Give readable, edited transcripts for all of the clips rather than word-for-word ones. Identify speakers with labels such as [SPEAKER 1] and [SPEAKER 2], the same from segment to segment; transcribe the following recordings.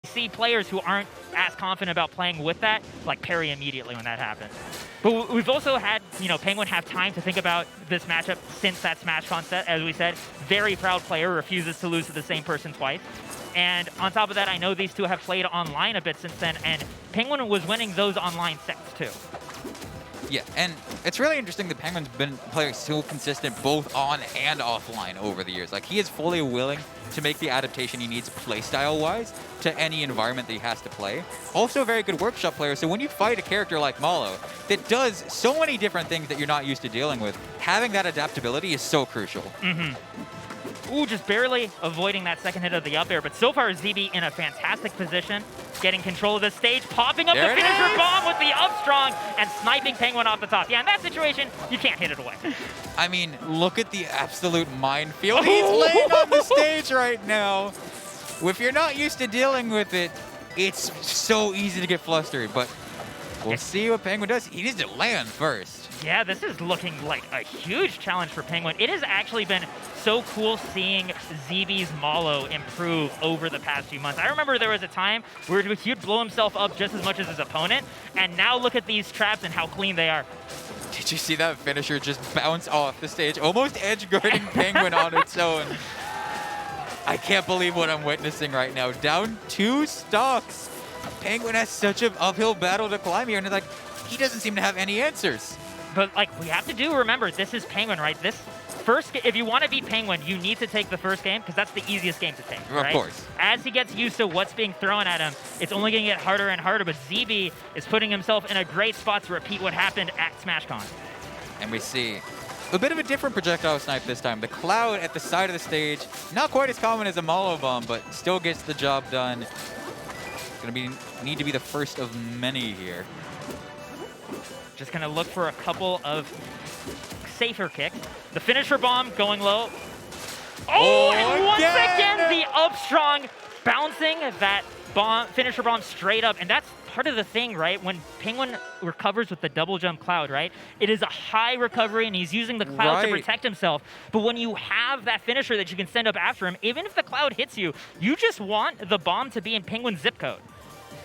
[SPEAKER 1] see players who aren't as confident about playing with that, like parry immediately when that happens. But we've also had, Penguin have time to think about this matchup since that SmashCon set, as we said. Very proud player, refuses to lose to the same person twice. And on top of that, I know these two have played online a bit since then, and Penguin was winning those online sets too.
[SPEAKER 2] Yeah, and it's really interesting that Penguin's been playing so consistent both on and offline over the years. Like, he is fully willing to make the adaptation he needs playstyle-wise to any environment that he has to play. Also a very good workshop player, so when you fight a character like Mollo that does so many different things that you're not used to dealing with, having that adaptability is so crucial.
[SPEAKER 1] Ooh, just barely avoiding that second hit of the up air, but so far ZeeBee in a fantastic position, getting control of the stage, popping up the finisher bomb with the up strong, and sniping Penguin off the top. Yeah, in that situation, you can't hit it away.
[SPEAKER 2] I mean, look at the absolute minefield he's laying on the stage right now. If you're not used to dealing with it, it's so easy to get flustered, but we'll see what Penguin does. He needs to land first.
[SPEAKER 1] Yeah, this is looking like a huge challenge for Penguin. It has actually been so cool seeing ZeeBee's Mollo improve over the past few months. I remember there was a time where he'd blow himself up just as much as his opponent, and now look at these traps and how clean they are.
[SPEAKER 2] Did you see that finisher just bounce off the stage, almost edge-guarding Penguin on its own? I can't believe what I'm witnessing right now. Down 2 stocks. Penguin has such an uphill battle to climb here, and he doesn't seem to have any answers.
[SPEAKER 1] But we have to remember, this is Penguin, right? This first, if you want to beat Penguin, you need to take the first game because that's the easiest game to take, right?
[SPEAKER 2] Of course.
[SPEAKER 1] As he gets used to what's being thrown at him, it's only going to get harder and harder, but ZeeBee is putting himself in a great spot to repeat what happened at SmashCon.
[SPEAKER 2] And we see a bit of a different projectile snipe this time. The cloud at the side of the stage, not quite as common as a Mollo bomb, but still gets the job done. It's going to need to be the first of many here.
[SPEAKER 1] Just going to look for a couple of safer kicks. The finisher bomb going low. Oh, and once again, the up strong bouncing that finisher bomb straight up. And that's part of the thing, right? When Penguin recovers with the double jump cloud, right? It is a high recovery, and he's using the cloud to protect himself. But when you have that finisher that you can send up after him, even if the cloud hits you, you just want the bomb to be in Penguin's zip code.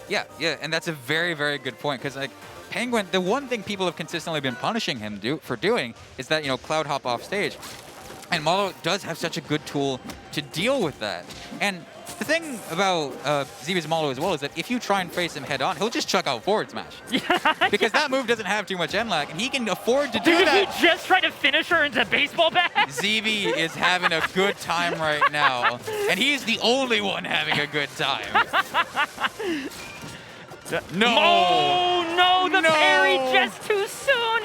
[SPEAKER 2] Yeah, and that's a very, very good point, because Penguin, the one thing people have consistently been punishing him for doing is that, cloud hop off stage. And Mollo does have such a good tool to deal with that. And the thing about ZeeBee's Mollo as well is that if you try and face him head on, he'll just chuck out forward smash. Because that move doesn't have too much end lag, and he can afford to do that.
[SPEAKER 1] Did he just try to finish her into baseball bat?
[SPEAKER 2] ZeeBee is having a good time right now, and he's the only one having a good time. No!
[SPEAKER 1] Oh, no, the parry just too soon!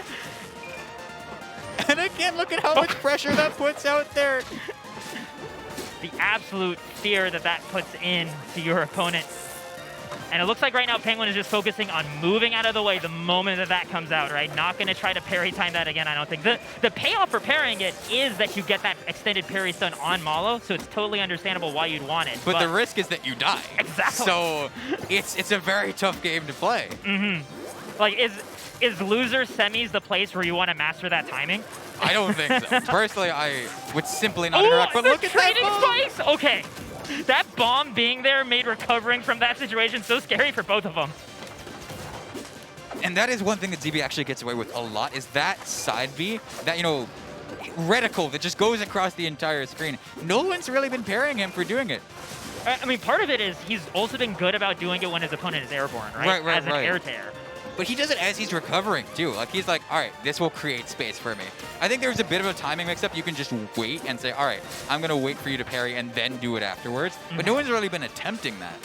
[SPEAKER 2] And again, look at how much pressure that puts out there.
[SPEAKER 1] The absolute fear that puts in to your opponent. And it looks like right now Penguin is just focusing on moving out of the way the moment that comes out, right? Not going to try to parry time that again, I don't think. The payoff for parrying it is that you get that extended parry stun on Mollo, so it's totally understandable why you'd want it.
[SPEAKER 2] But the risk is that you die.
[SPEAKER 1] Exactly.
[SPEAKER 2] So it's a very tough game to play.
[SPEAKER 1] Like, is loser semis the place where you want to master that timing?
[SPEAKER 2] I don't think so. Personally, I would simply not interact. But look at that bomb.
[SPEAKER 1] Spikes! Okay. That bomb being there made recovering from that situation so scary for both of them.
[SPEAKER 2] And that is one thing that ZeeBee actually gets away with a lot, is that side B, that, reticle that just goes across the entire screen. No one's really been parrying him for doing it.
[SPEAKER 1] I mean, part of it is he's also been good about doing it when his opponent is airborne, right? As an air tear.
[SPEAKER 2] But he does it as he's recovering, too. Like, he's like, all right, this will create space for me. I think there's a bit of a timing mix-up. You can just wait and say, all right, I'm going to wait for you to parry and then do it afterwards. But no one's really been attempting that.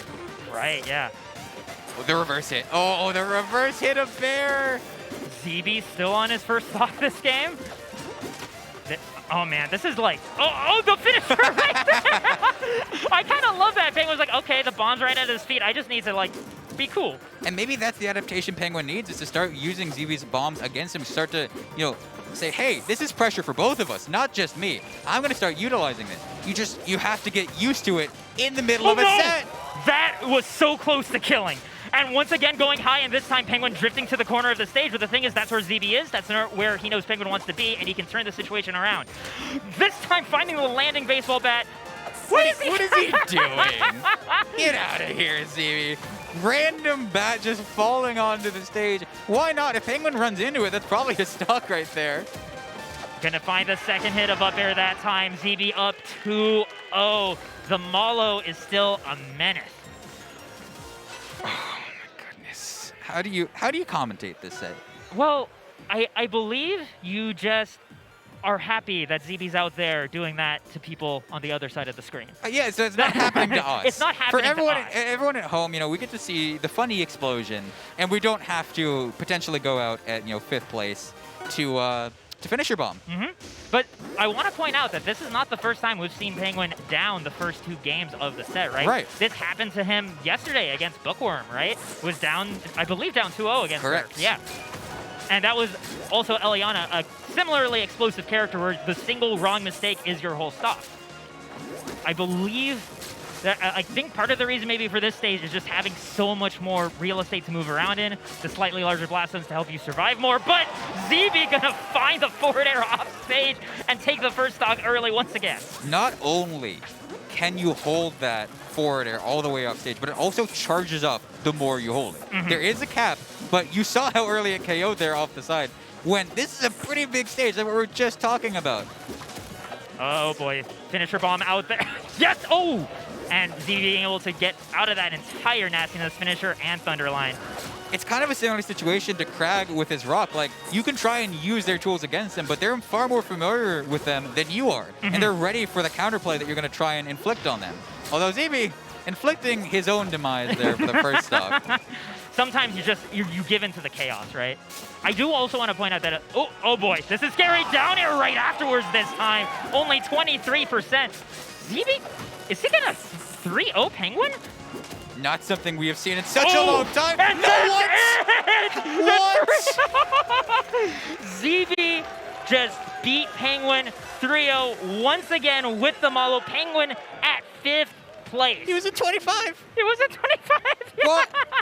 [SPEAKER 1] Right, yeah.
[SPEAKER 2] Oh, the reverse hit. Oh, the reverse hit of Bear.
[SPEAKER 1] ZeeBee still on his first stock this game. Oh, man, this is like, the finisher right there. I kind of love that. Penguin's like, okay, the bomb's right at his feet. I just need to, be cool.
[SPEAKER 2] And maybe that's the adaptation Penguin needs, is to start using ZeeBee's bombs against him, start to, say, hey, this is pressure for both of us, not just me. I'm going to start utilizing this. You have to get used to it in the middle of a set.
[SPEAKER 1] That was so close to killing. And once again, going high, and this time Penguin drifting to the corner of the stage. But the thing is, that's where ZeeBee is. That's where he knows Penguin wants to be, and he can turn the situation around. This time, finding the landing baseball bat. What is he
[SPEAKER 2] doing? Get out of here, ZeeBee. Random bat just falling onto the stage. Why not? If Penguin runs into it, that's probably his stock right there.
[SPEAKER 1] Gonna find the second hit of up air that time. ZeeBee up 2-0. The Mollo is still a menace.
[SPEAKER 2] Oh my goodness. How do you commentate this set?
[SPEAKER 1] Well, I believe you just are happy that ZeeBee's out there doing that to people on the other side of the screen.
[SPEAKER 2] Yeah, so it's not happening to us.
[SPEAKER 1] It's not happening
[SPEAKER 2] for everyone,
[SPEAKER 1] to us.
[SPEAKER 2] everyone at home, we get to see the funny explosion, and we don't have to potentially go out at 5th place to finish your bomb.
[SPEAKER 1] But I want to point out that this is not the first time we've seen Penguin down the first 2 games of the set, right?
[SPEAKER 2] Right.
[SPEAKER 1] This happened to him yesterday against Bookworm, right? Was down, I believe, down 2-0 against
[SPEAKER 2] Correct.
[SPEAKER 1] her. Yeah. And that was also Eliana, a similarly explosive character where the single wrong mistake is your whole stop. I believe that, I think part of the reason maybe for this stage is just having so much more real estate to move around in, the slightly larger blast zones to help you survive more, but ZeeBee gonna find the forward air off stage and take the first stock early once again.
[SPEAKER 2] Not only can you hold that forward air all the way off stage, but it also charges up the more you hold it. There is a cap, but you saw how early it KO'd there off the side. When this is a pretty big stage, that's what we were just talking about.
[SPEAKER 1] Oh boy, finisher bomb out there. Yes, oh! And ZeeBee being able to get out of that entire nastiness finisher and Thunderline.
[SPEAKER 2] It's kind of a similar situation to Krag with his rock. Like, you can try and use their tools against them, but they're far more familiar with them than you are. And they're ready for the counterplay that you're going to try and inflict on them. Although ZeeBee inflicting his own demise there for the first stock.
[SPEAKER 1] Sometimes you give into the chaos, right? I do also want to point out that, oh boy, this is scary down air right afterwards this time. Only 23%. ZeeBee, is he going to 3-0 Penguin?
[SPEAKER 2] Not something we have seen in such a long time.
[SPEAKER 1] And
[SPEAKER 2] No, what?
[SPEAKER 1] ZeeBee just beat Penguin 3-0 once again with the Mollo. Penguin at 5th place.
[SPEAKER 2] He was at 25.
[SPEAKER 1] It was at 25.
[SPEAKER 2] Well,